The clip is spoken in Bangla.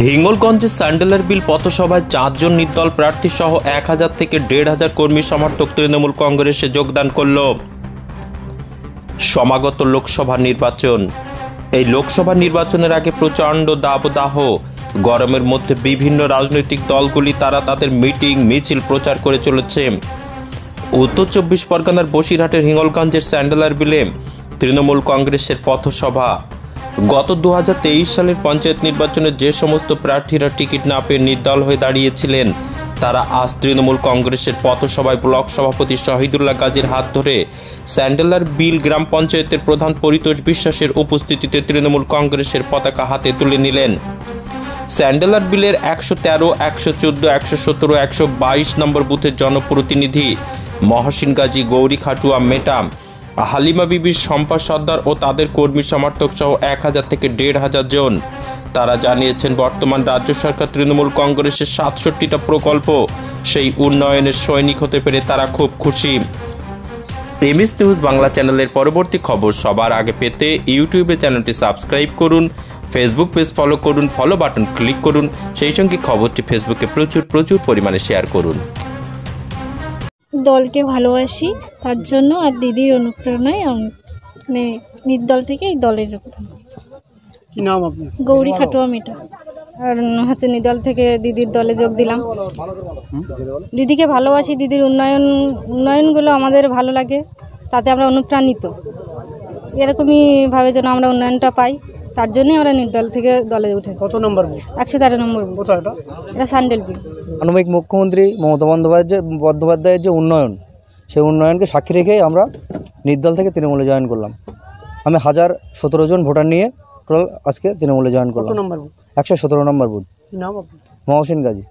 হিঙ্গলগঞ্জের স্যান্ডেলার বিল পথসভায় 4 জন নির্দল প্রার্থী সহ 1000 থেকে 1500 কর্মী সমর্থক তৃণমূল কংগ্রেসে যোগদান করল। সমাগত লোকসভা নির্বাচন। এই লোকসভা নির্বাচনের আগে প্রচণ্ড দাবদাহ গরমের মধ্যে বিভিন্ন রাজনৈতিক দলগুলি তারা তাদের মিটিং মিছিল প্রচার করে চলেছে। উত্তর 24 পরগনার বসিরহাটের হিঙ্গলগঞ্জের স্যান্ডেলার বিলে তৃণমূল কংগ্রেসের পথসভা। গত 2023 সালের পঞ্চায়েত নির্বাচনে যে সমস্ত প্রার্থীরা টিকিট না পেয়ে নির্দল হয়ে দাঁড়িয়েছিলেন তারা আজ তৃণমূল কংগ্রেসের পথসভায় ব্লক সভাপতি শহীদুল্লাহ গাজীর হাত ধরে স্যান্ডেলার বিল গ্রাম পঞ্চায়েতের প্রধান পরিতোষ বিশ্বাসের উপস্থিতিতে তৃণমূল কংগ্রেসের পতাকা হাতে তুলে নিলেন। স্যান্ডেলার বিলের 113, 114, 117, 122 নম্বর বুথের জনপ্রতিনিধি মহসিন গাজী, গৌরী খাটুয়া, মেটাম, হালিমা বিবি, শম্পা সর্দার ও তাদের কর্মী সমর্থক সহ 1000 থেকে 1500 জন। তারা জানিয়েছেন বর্তমান রাজ্য সরকার তৃণমূল কংগ্রেসের 67টা প্রকল্প সেই উন্নয়নের সৈনিক হতে পেরে তারা খুব খুশি। এমএস নিউজ বাংলা চ্যানেলের পরবর্তী খবর সবার আগে পেতে ইউটিউবে চ্যানেলটি সাবস্ক্রাইব করুন, ফেসবুক পেজ ফলো করুন, ফলো বাটন ক্লিক করুন, সেই সঙ্গে খবরটি ফেসবুকে প্রচুর পরিমাণে শেয়ার করুন। দলকে ভালোবাসি তার জন্য আর দিদির অনুপ্রেরণায় মানে নির্দল থেকে এই দলে যোগদান করেছি। কি নাম আপনার? গৌরী খাটুয়া, মেটা। আর হচ্ছে নির্দল থেকে দিদির দলে যোগ দিলাম। দিদিকে ভালোবাসি, দিদির উন্নয়নগুলো আমাদের ভালো লাগে, তাতে আমরা অনুপ্রাণিত। এরকমই ভাবে যেন আমরা উন্নয়নটা পাই, তার জন্যই আমরা নির্দল থেকে দলে উঠে। কত নম্বর? 113 নম্বর। কোথায় এটা? এটা স্যান্ডেল বিল। মানবিক মুখ্যমন্ত্রী মমতা বন্দ্যোপাধ্যায়ের যে উন্নয়ন, সেই উন্নয়নকে সাক্ষী রেখেই আমরা নির্দল থেকে তৃণমূলে জয়েন করলাম। আমি 1017 জন ভোটার নিয়ে টোটাল আজকে তৃণমূলে জয়েন করলাম। 117 নম্বর বুথ। কি নাম আপনার? মহসিন গাজী।